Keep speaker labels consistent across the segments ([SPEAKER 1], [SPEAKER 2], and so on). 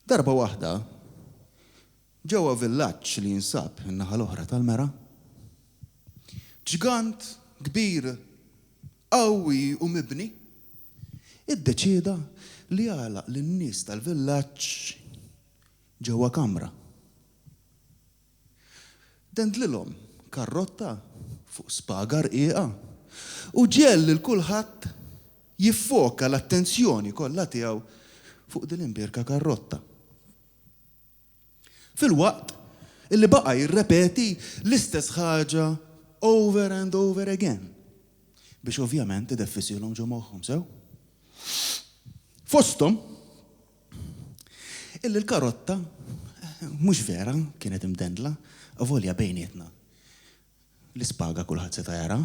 [SPEAKER 1] Darba waħda ġewwa villaġġ li jinsab in-naħa l-oħra tal-Mera, ġigant kbir qawwi u mibni iddeċieda li jagħlaq lin-nies tal-villaġġ ġewwa kamra. Dendlilhom karrotta fuq spaga rqieqa u ġiel lil kulħadd jiffoka l-attenzjoni kollha tiegħu fuq din l-imbierka karrotta. Fil-waqt illi baqa' jirrepeti l-istess ħaġa over and over again biex ovvjament ideffisilhom ġo moħħhom sew. Fosthom illi l-karotta mhux vera kienet imdendla avolja bejnietna. L-ispaga kulħadd seta' jara.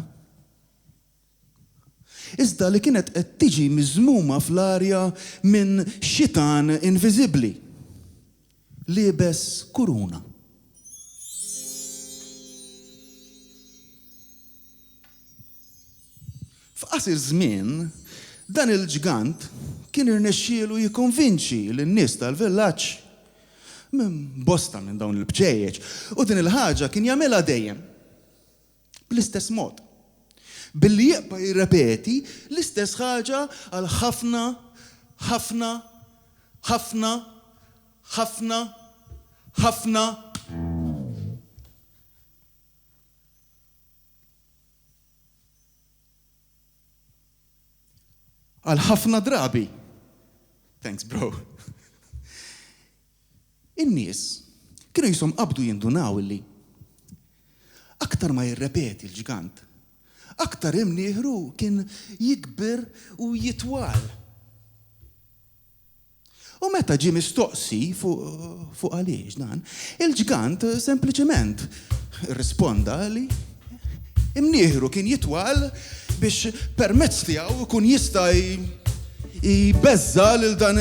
[SPEAKER 1] Iżda li kienet qed tiġi miżmuma fl-arja minn xitan inviżibbli. Liebes kuruna. F'qasir żmien dan il-ġigant kien irnexxielu jikkonvinċi lin-nies tal-villaġġ minn bosta minn dawn il-bċejjeġ u din il-ħaġa kien jagħmilha dejjem bl-istess mod. Billi jibqa' jirrepeti l-istess ħaġa għal ħafna ħafna ħafna ħafna ħafna għal ħafna drabi. Thanks, bro. In-nies kienu jisom qabdu jindunaw illi aktar ma jirrepeti l-ġigant, aktar imnieħru kien jikber u jitwal. U meta ġie mistoqsi fuq għaliex dan, il-ġigant sempliċement risponda li imnieħru kien jitwal biex permezz tiegħu ikun jista' jbeżza lil dan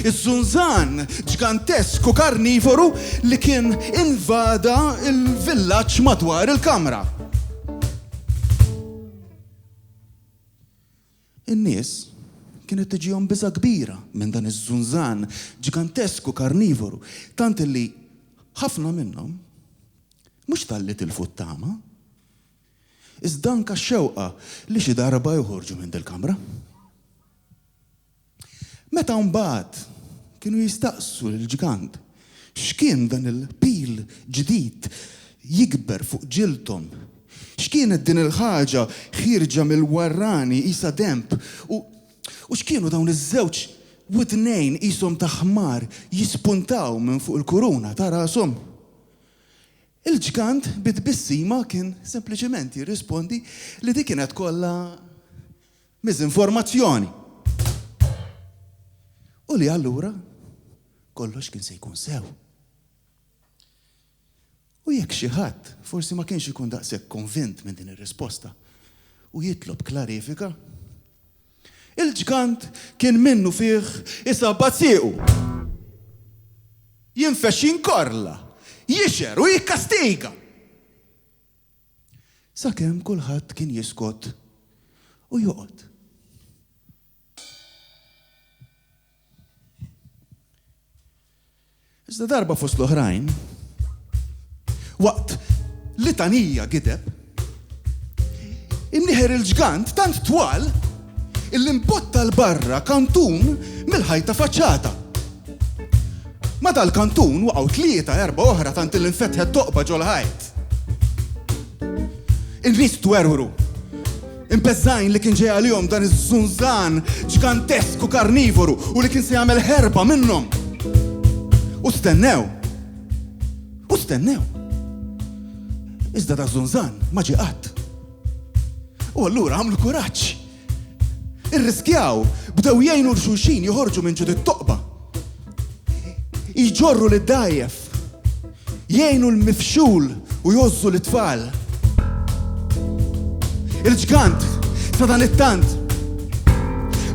[SPEAKER 1] iż-żunżan ġigantesku karnivoru li kien invada il-villaġġ madwar il-kamra. In-nies kienet tiġihom biża' kbira minn dan iż-żunżan ġigantesku karnivoru, tant li ħafna minnhom mhux talli tilfu t-tama, iżda anke x-xewqa li xi darba joħorġu minn dil-kamra. Meta mbagħad kienu jistaqsu lill-ġigant x'kien dan il-pil ġdid jikber fuq ġilthom, x'kienet din il-ħaġa ħirġa mill-warrani qisha demp u x'kienu dawn iż-żewġ widnejn qishom ta' ħmar jispuntaw minn fuq il-kuruna ta' rashom. Il-ġigant bit-bissima kien sempliċement jirrispondi li dik kienet kollha miżinformazzjoni. U li allura kollox kien se jkun sew. U jekk xi ħadd forsi ma kienx ikun daqshekk konvint minn din ir-risposta u jitlob klarifika, il-ġigant kien minnu fih isabbat siequ. Jinfex jinkorla, jixer u jikkastiga. Sakemm kulħadd kien jiskot u joqgħod. Iżda darba fost l-oħrajn, waqt litanija gideb, imnieħer il-ġigant tant twal il-imbotta l-barra kantun mill-ħajta faċċata. Ma dal-kantun waqgħu 3-4 oħra tant il-infetħet toqba ġol ħajt. In-nies twerwru, impeżżajn li kien ġej għalihom dan iż-żunżan ġigantesku karnivoru u li kien se jagħmel ħerba minnhom. U stennew. Iżda da żunżan ma ġie qatt. U allura għamlu kuraġġ. Irriskjaw, bdew jgħinu l-xulxin joħorġu minn ġud it-toqba. Jġorru lid-dajjef, jgħinu l-mifxul u jozzu l-tfal. Il-ġigant sa dan it-tant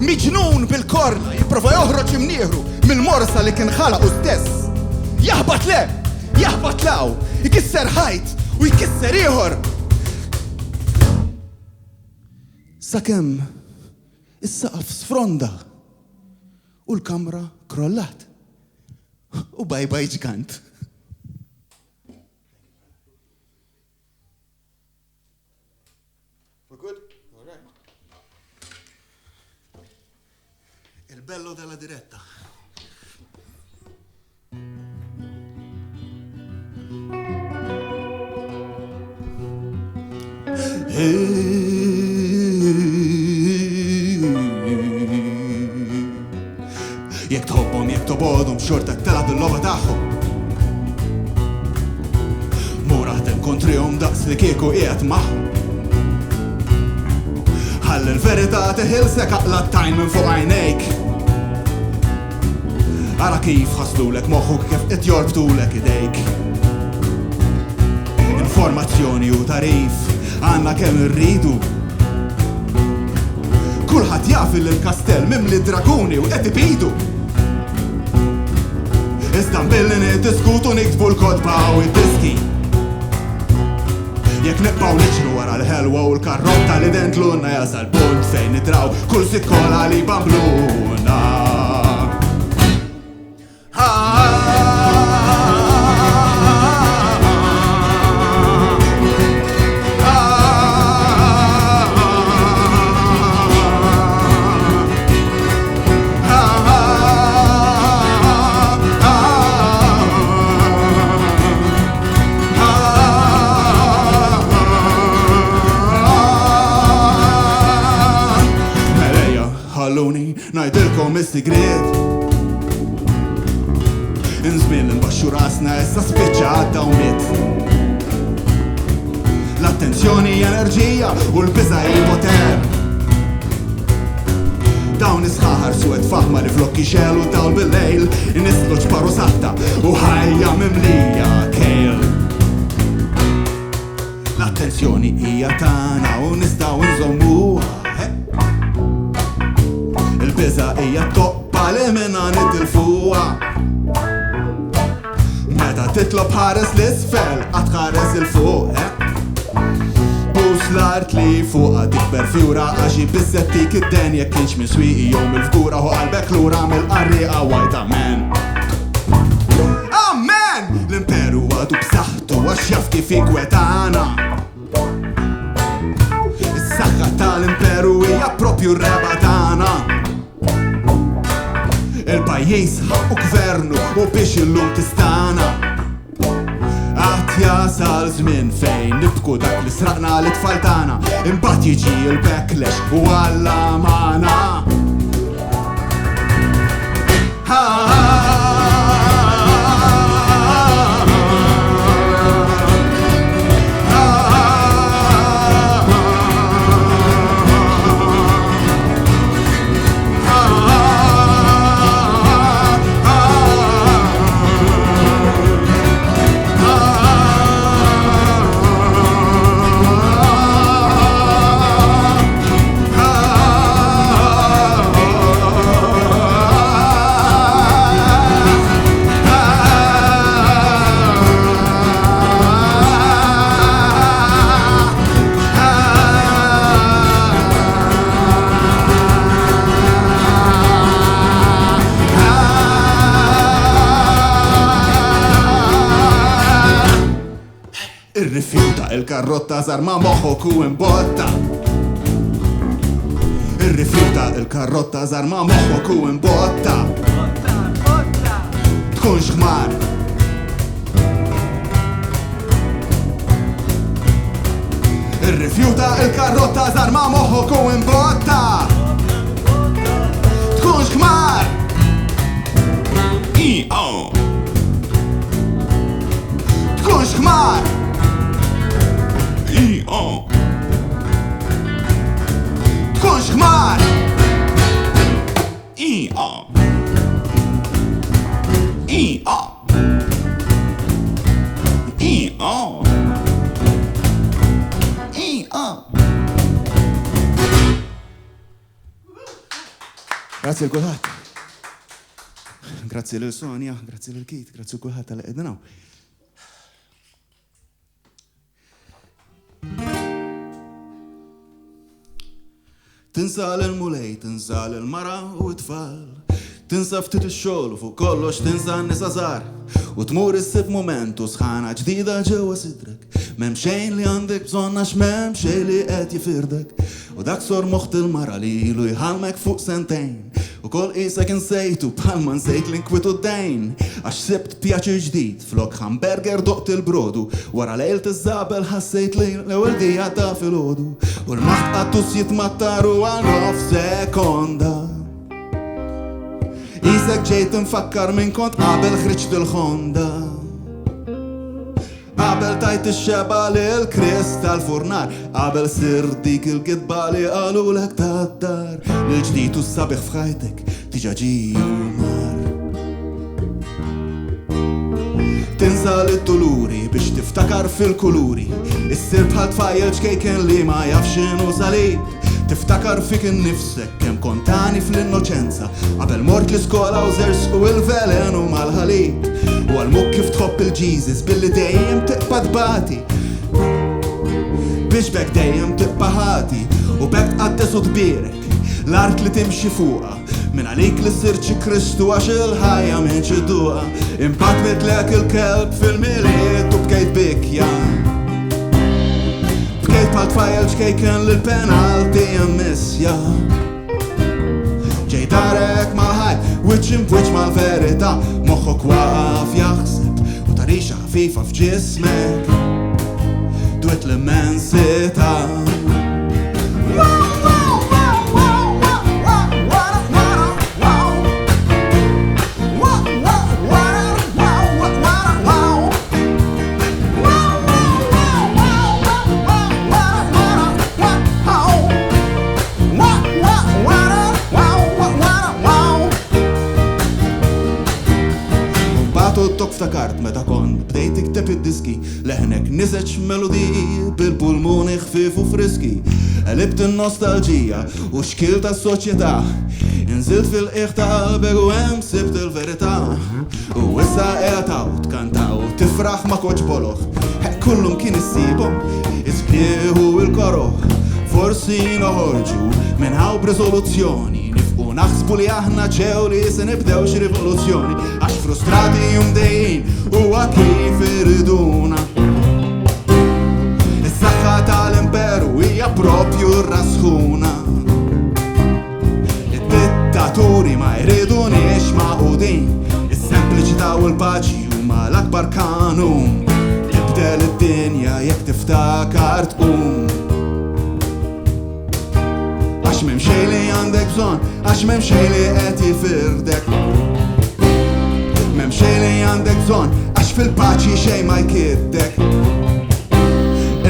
[SPEAKER 1] miġnun bil-korla jipprova joħroġ imnieħru mill-morsa li kien ħalaqu stess. Jaħbad le, jaħbad law, jkisser ħajt u jkisser ieħor. Sakemm is-saqaf sfronda u l-kamra krollat. u bye bye ġigant. We're good? All right. Il bello della diretta. Jek tħobbhom, jek tobodhom, xortak telab il-logħba tagħhom. Mura ħdem kontrihom daqs li kieku qiegħed magħhom. Ħalli l-verità teħilsek aqla t-tajn minn fuq għajnejk. Ara kif ħaslulek moħħuk kif qed jorbtulek idejk. Informazzjoni u tarif għandna kemm irridu. Kulħadd jaf il-kastell mimli draguni u qed ibidu. Iżda billi niddiskutu niktbu l-kodba u id-diski. Jekk nibqgħu niġru wara l-ħelwa u l-karrotta li dentlunna jasal punt fejn nidraw kull sikkola li bambluna. Najdilkom is-sigriet. Inżmien nbaxxu rasna issa spiċċa għadda u miet. L-attenzjoni enerġija u l-biża il-poter. Dawn isħaħar suwed faħma li flokki xelu dawl bil-lejl. Inislu ġbaru satta u ħajja mimlija kejl. L-attenzjoni hija tagħna u nistgħu nżommuha. Il-biża hija toppa li minna nitilfuha. Meta titlob ħares l-isfel qatt ħares il-fuq. Bus l-art li fuqha tikber fjura għaxi bissettik id-den jekk kienx minn swieqi jew mill-fkura u qalbek lura mill-qarrieqa wajt amen. Amen! L-imperu għadu b'saħħtu għax jaf kif ikwetana. Is-saħħa tal-imperu hija proprju r-reba tagħna. Il-pajjiż u gvernu u biex illum tistana. Qatt jasal żmien fejn nibku dak li sraqna l-itfal tagħna. Imbagħad jiġi l-backlash u għall-amana. Irrifjuta il-karrotta żar ma moħħok u imbotta. Irrifjuta il-karrotta żar ma moħħok u imbotta. Tkunx ħmar. Irrifjuta il-karrotta żar ma moħħok u imbotta. Tkunx ħmar. Tkunx ħmar. Tkunx ħmar. Grazie l-kulħadd. Grazie l-Sonja, grazie l-Kit, grazie l-kulħadd tal-qednaw. Tinsal il-mulej, tinsal il-mara u t-tfal. Tinsa ftit ix-xogħol u fuq kollox tinsa n-nisa żgħar. U tmur issib momentu sħana ġdida ġewwa sidrek. M'hemm xejn li għandek bżonn għax m'hemm xejn li qed jifirdek. U dak sor moħħ il-mara li ilu jħallmek fuq sentejn. U kol qisek insejtu bħalma nsejt l-inkwitu d-dejn. Għax sibt pjaċir ġdid flok hamburger doqt il-brodu. Wara lejl tiżabel ħassejt li l-ewwel dija ta' filgħodu. U l-maħt qattus jitmattaru għal nof sekonda. Isek ġejt nfakkar minn kont qabel ħriġt il-Honda. Qabel tajt ix-xeba lil-Krist tal-furnar. Qabel sir dik il-gidba li qalulek tad-dar. L-ġdid u s-sabiħ f'ħajtek tiġa ġiju mar. Tinsa l-tuluri biex tiftakar fil-kuluri. Issir bħal tfajjel ġkejken li ma jafx x'inhu salib. Tiftakar fik innifsek kem kontani fl-innoċenza. Qabel mort l-iskola u zers u il-velenu mal-ħalib. U għal-muk kif tħobb il-ġizis billi dejjem tiqpa dbati. Biex bek dejjem tiqpa ħati. U bek għaddes u tbirek l-art li timxi fuqa. Min għalik li sirċi Kristu għax il-ħajja minn ċiduqa. Impatt mitlek il-kelb fil-miliet u bkejt bikja. Bkejt bħal tfajjel ġkejken l-penalti jemmissja. Ġejtarek mal-ħaj, wiċċ imwiċċ mal-verita. Moħħok waqaf jaħseb u tarixa ħafifa f'ġismek. Dwit l-immensità. Ftakart meta kont bdejt ikteb id-diski. Leħnek niseċ melodiji bil-pulmuni ħfif u friski. Qlibt in-nostalġija u xkil tas-soċjetà. Inżilt fil-qiegħ ta' qalbek u hemm sibt il-verità. U issa qiegħtaw tkantaw tifraħ ma' koċ boloħ. Kullum kien issibhom iżbieħu il-koroħ. Forsi noħorġu minn hawn b'riżoluzzjoni. U naħsbu li aħna ġew li se nibdew xi rivoluzzjoni. Għax frustrati jumdejjin u kif iriduna. Is-saħħa tal-imperu hija propju r-rasħuna. Id-dittaturi ma jridunix maqudin. Is-sempliċità u l-paċi huma l-akbar kanun. Tibdel id-dinja jekk tiftakar tqum. Għax m'hemm xejn li għandek bżonn, għax m'hemm xejn li qed jifirdek. M'hemm xejn li għandek bżonn, għax fil-paċi xejn ma jkiddek.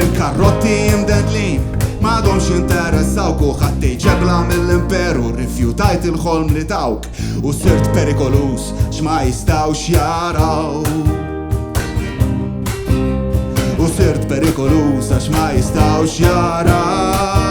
[SPEAKER 1] Il-karrotti imdedlin m'għadhomx jinteressawk u ħadd ġebla mill-imperu rrifjutajt il-ħolm li tawk u sirt perikolus x'ma jistgħux jaraw. U sirt perikolus għax ma jistgħux jaraw.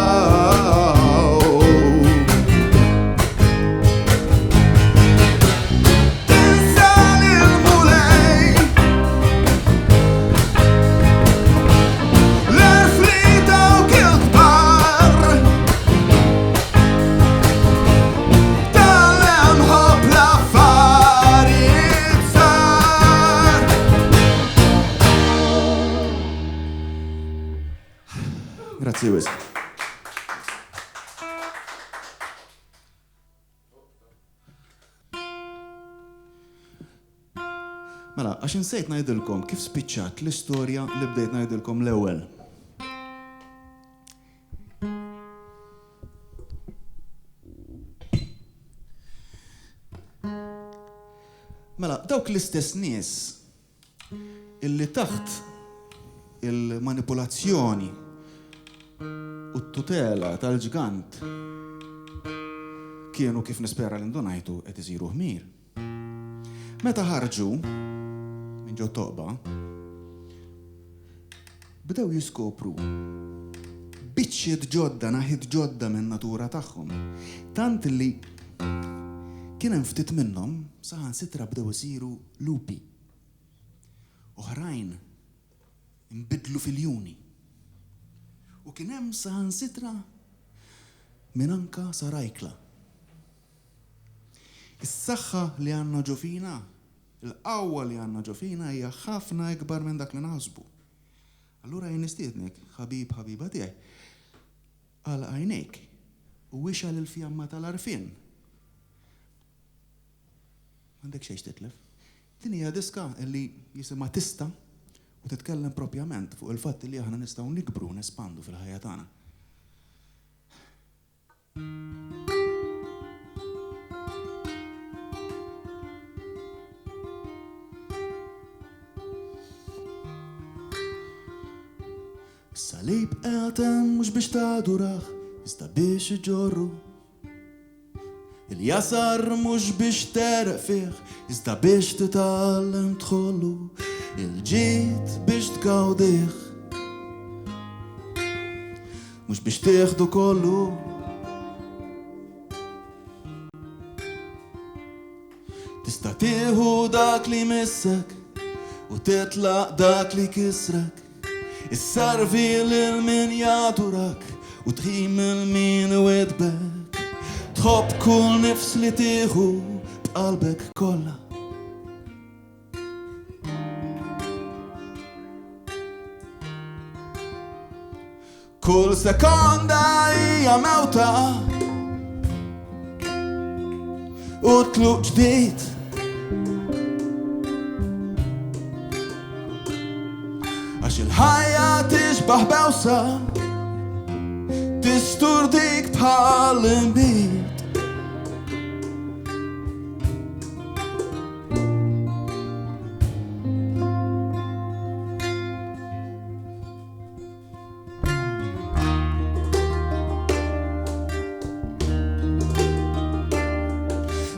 [SPEAKER 1] Grazie wisq. Mela, għax insejt ngħidilkom kif spiċċat l-istorja li bdejt ngħidilkom l-ewwel. Mela, dawk l-istess nies illi taħt il-manipulazzjoni u t-tutela tal-ġigant kienu kif nispera l-indunajtu qed isiru ħmir. Meta ħarġu minn ġew toqba, bdew jiskopru biċċiet ġodda, naħid ġodda minn natura tagħhom. Tant li kien hemm ftit minnhom saħansitra bdew isiru lupi. Oħrajn inbidlu fil-juni. U kien hemm saħansitra minn anka sarajkla. Is-saħħa li għandna ġofina, il-qawwa li għandna ġofina hija ħafna ikbar minn dak li naħsbu. Allura jien nistiednek, ħabiba tiegħi, għal għajnejk u wixal il-fjamma tal-arfin. M'għandek xejn titlef. Din hija diska li jisimha Tista' u titkellem propjament fuq il-fatt li aħna nistgħu nikbru u nespandu fil-ħajja tagħna. Salib qegħtem mhux biex taduraħ, iżda biex iġorru. Il-jasar mhux biex tereq fih, iżda biex titgħallem tħollu. Il-ġid biex tgawdih, mhux biex tieħdu kollu. Tista' tieħu dak li missek u titlaq dak li kisrek. Is-sarvi lil min jadurak u tħim il-min wedbek. Tħobb kull nifs li tieħu b'qalbek kollha. Kull sekonda hija mewta u tluq ġdid. Għax il-ħajja tixbaħ bewsa, tistur dik bħal imbit.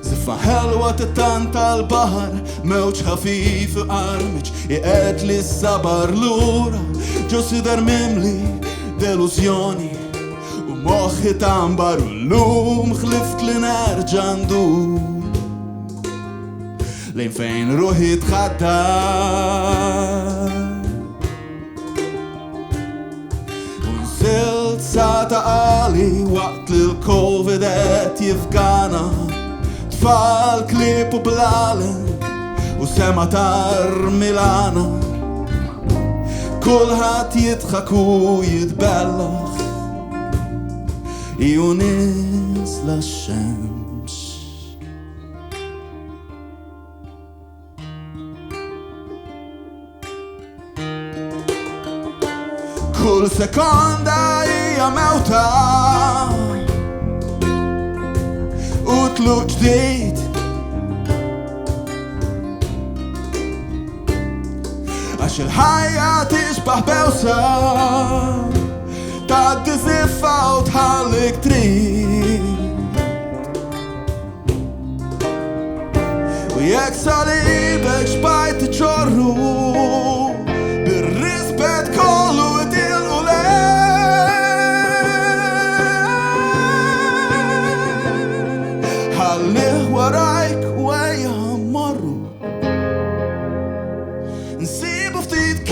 [SPEAKER 1] Ziffa ħelwa titanta l-bahar, mewġ ħafif qarmiċ, iqed li s-sabar lura, ġo sider mimli deluzjoni u moħħi tambar u l-lum xlift li nerġa' ndur lejn fejn ruħi tħaddar. Unsilt sa taqali waqt li l-Covid qed jifgana, tfal klip u blalen u sema tar Milana. Kulħadd jidħak u jitbellaħ, iju nisla x-xemx. Kull sekonda hija mewta u tluq ġdid. Għax il-ħajja tixbaħ bewsa, tgħaddi ziffa u tħallik trid. U jekk salibek xbajt iġorru, bir-rispett kollu itilqu lejh. Ħallih warajk u ejja mmorru, nsibu ftit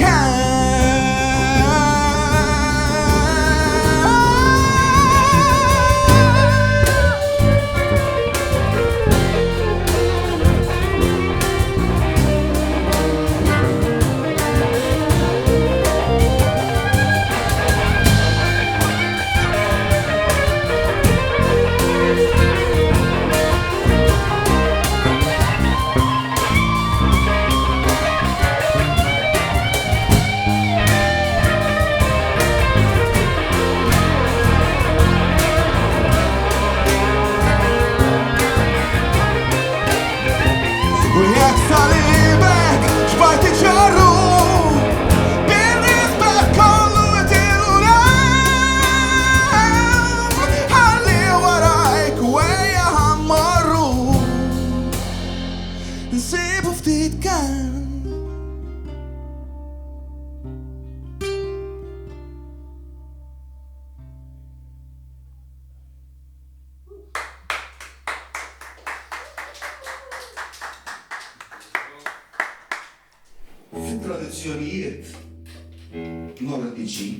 [SPEAKER 1] u jekk salibek xbajt iġorru, bir-rispett kollu itilqu lejh. Ħallih warajk u ejja mmorru, nsibu ftit kemm. Tradizzjonijiet nordiċi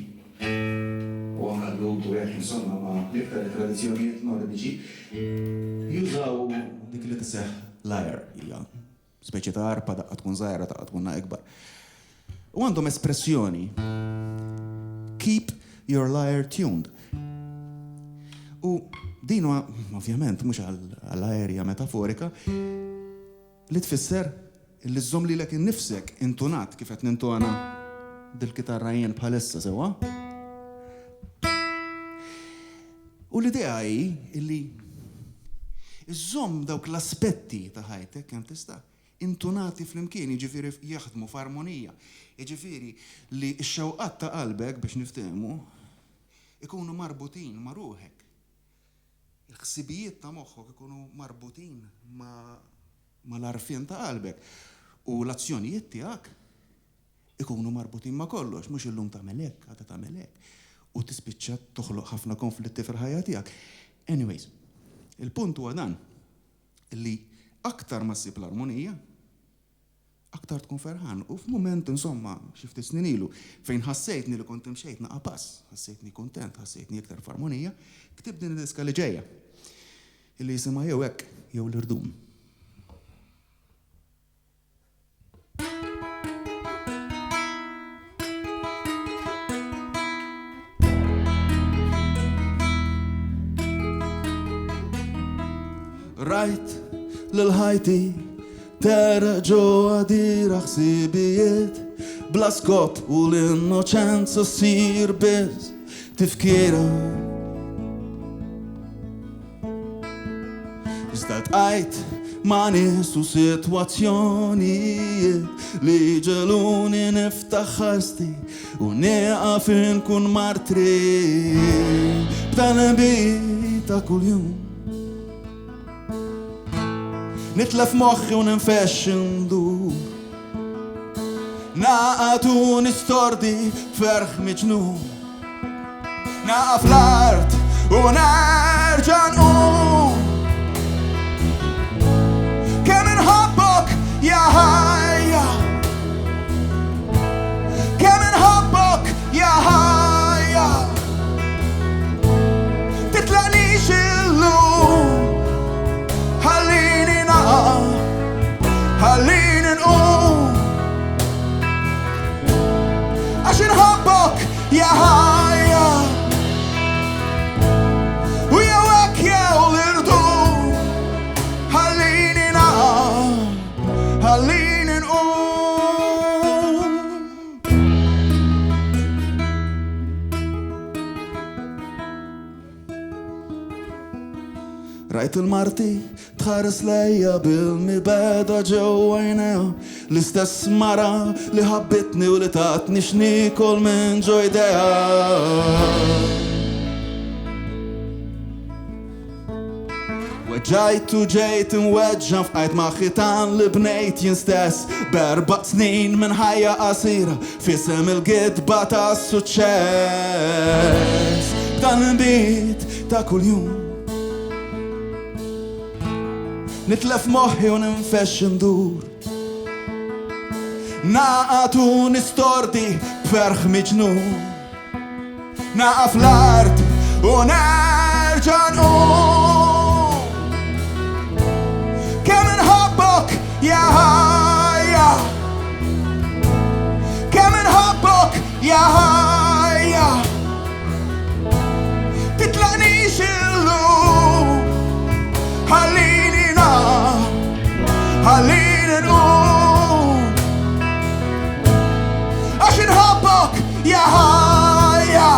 [SPEAKER 1] u għana l-għudu insomma ma l-iktar tradizzjonijiet nordiċi jużaw dik li tisseħ liar hija speċi ta' arpa daqqa tkun żgħira daqqa tkun ikbar. U għandhom espressjoni keep your lyre tuned. U din ovvjament mhux għall-aerja metaforika li tfisser li żżomm lilek innifsek intunat kif qed nintona dil-kitarra jien bħalissa sewwa. U l-idea hi li iżżomm dawk l-aspetti ta' ħajtek kemm tista' intunati flimkien, jiġifieri jaħdmu f'armonija. Jiġifieri li x-xewqat ta' qalbek biex niftehmu ikunu marbutin ma' ruħek. Il-ħsibijiet ta' moħħok ikunu marbutin ma' l-arfien ta' qalbek. U l-azzjonijiet tiegħek ikunu marbutin ma' kollox, mhux illum tagħmel hekk, għadha tagħmel hekk. U tispiċċa toħloq ħafna konflitti fil-ħajja tiegħek. Anyways, il-punt huwa dan li aktar ma ssib l-armonija, aktar tkun ferħan. U f'mument insomma xi ftit snin ilu fejn ħassejtni li kont imxejt naqa' pass, ħassejtni kuntent, ħassejtni iktar f'armonija, ktib din id-diska li ġejja. Illi jisimha jew hekk jew l-irdum. Rajt l-ħajti tera ġo għadira ħsibijiet bla skop u l-innoċenza ssir biss tifkira. Iżda tqajt ma' nies u sitwazzjonijiet li ġeluni niftaħ ħasti u nieqaf inkun martri b'talbiet ta' kuljum. Nitlef moħħi u ninfexx indur, naqat u nistordi ferħ miġnun, naqaf l-art u nerġa' nqum. Kemm inħobbok ja ħajja, kemm inħobbok ja ħajja, titlaqnix illum, ħallini nqum, għax inħobbok ja ħajja, u jew hekk jew l-irdum, ħallini nqum. Rajt il-marti tħares lejja bil-mibeda ġewwa għajnejha, l-istess mara li ħabbitni u li tatni x'nikol minn ġojdejha. Weġġajt u ġejt imweġġa f'qajt ma' ħitan li bnejt jien stess b'4 snin minn ħajja qasira f'isem il-gidba ta' suċċess. B'dan il-bit ta' kuljum nitlef moħħi u ninfexx indur, naqat u nistordi b'ferħ miġnun, naqaf l-art u nerġa' nqum. Kemm inħobbok ja ħajja, kemm inħobbok ja ħajja, titlaqnix illum, ħallini nqum, għax inħobbok ja ħajja,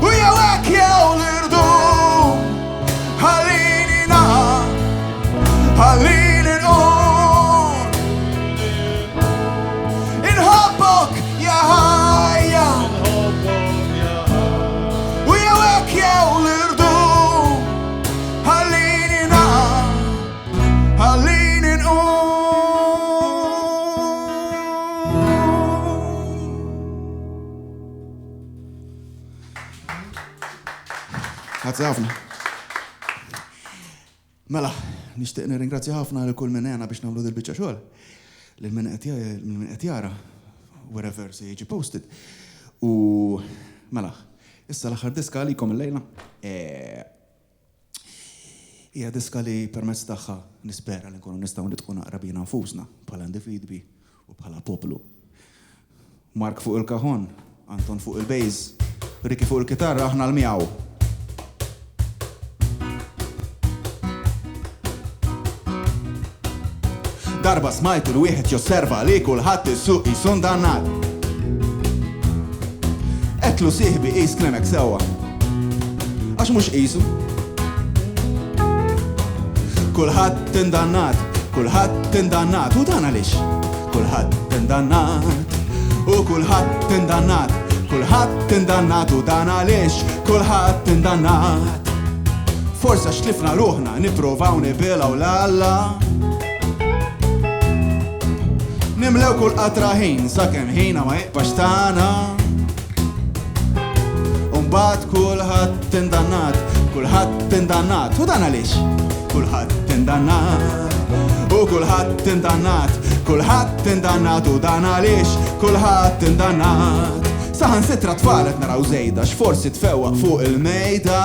[SPEAKER 1] u jew hekk jew l-irdum, ħallini nqum. Inħobbok ja ħajja, u jew hekk jew l-irdum, ħallini nqum. Grazie ħafna. Mela, nixtieq nirringrazzja ħafna lil kull minn għena biex nagħmlu dil-biċċa xogħol. Lil min qed jara wherever se jiġi posted. U mela, issa l-aħħar diska għalikom illejla. Hija diska li permezz tagħha nispera li nkunu nistgħu nitqu naqra bina nfusna bħala individwi u bħala poplu. Mark fuq il-kaħon, Anton fuq il-bejż, Riki fuq il-kitarra, aħna l-miegħu. Darba smajt il-wieħed josserva li kulħadd is-suq jisun dannat. Qedlu sieħbi qis klemek sewwa. Għax mhux qisu. Kulħadd indannat, kulħadd indannat, u dan għaliex? Kulħadd indannat, u kulħadd indannat, kulħadd indannat, u dan għaliex? Kulħadd indannat. Forsa xtlifna ruħna nipprovaw nibilgħu l-Alla. Nimlew kull qatra ħin sakemm ħina ma jibqax tagħna. Umbagħad kulħadd indannat, kulħadd indannat, u dan għaliex? Kulħadd indannat, u kulħadd indannat, kulħadd indannat, u dan għaliex? Kulħadd indannat. Saħansitra tfal qed naraw żejda x'forsi tfewwaq fuq il-mejda.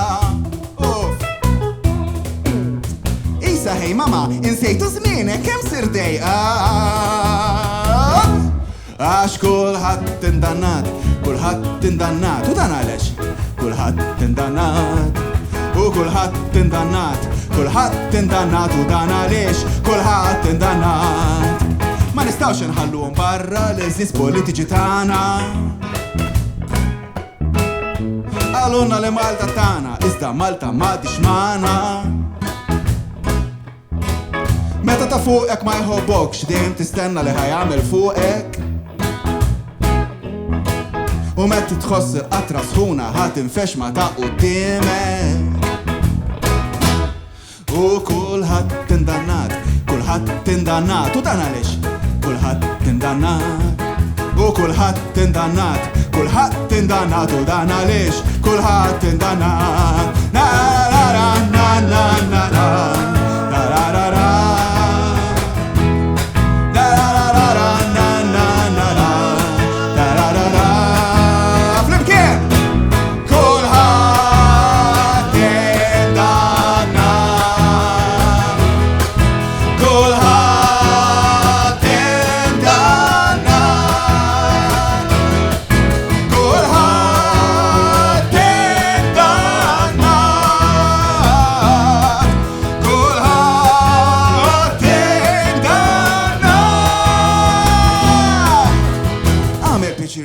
[SPEAKER 1] Isa ħej mama, insejtu żmienek kemm sir dejqa. Għax kulħadd indannat, kulħadd indannat, u dan għalex? Kulħadd indannat, u kulħadd indannat, kulħadd indannat, u dan għaliex? Kulħadd indannat. Ma nistgħux inħalluhom barra l-eżis politiċi tagħna. Għalunna li Malta tagħna, iżda Malta m'għadix magħna. Meta ta' fuqek ma jħobbokx, dejjem tistenna li ħajamel fuqek. U meta tħoss il-qatra sħuna ħadd infexma ta' quddiemek. U kulħadd indannat, kulħadd indannat, u dan għaliex? Kulħadd indannat, u kulħadd indannat, kulħadd indannat, u dan għaliex? Kulħadd indannat. Na na na na na na na na na na na.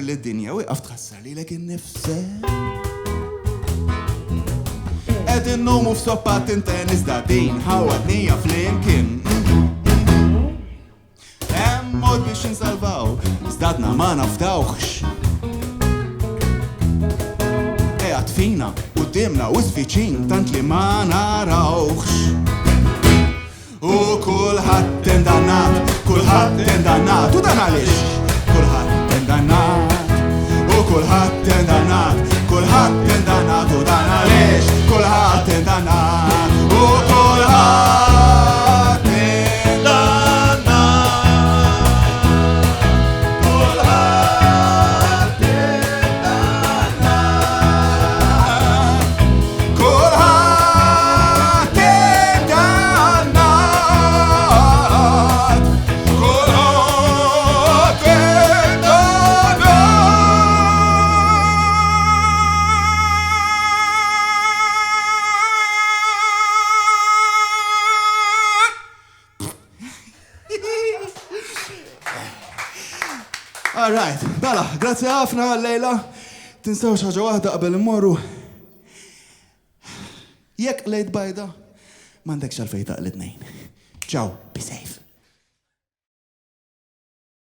[SPEAKER 1] Lid-dinja u jqaf tħassar lilek innifsek. Qegħdin nomu f'soppat intern iżda din ħawadnija flimkien. Hemm mod biex insalvaw, iżdadna ma nafdawx. Qiegħed fina qudiemna u żviċin tant li ma narawx. U kulħadd indannat, kulħadd indannat, u dan għaliex? Kulħadd indannat, u kulħadd indannat, kulħadd indannat, u dan għaliex? Kulħadd indannat, u kulħadd indannat, kulħadd indannat, kulħadd All right, bella, grazie ħafna għal-lejla. Tinsawx ħaġa waħda qabel immorru. Jekk lejt bajda, m'għandekx għalfejn taqlid nejn. Ciao, be safe.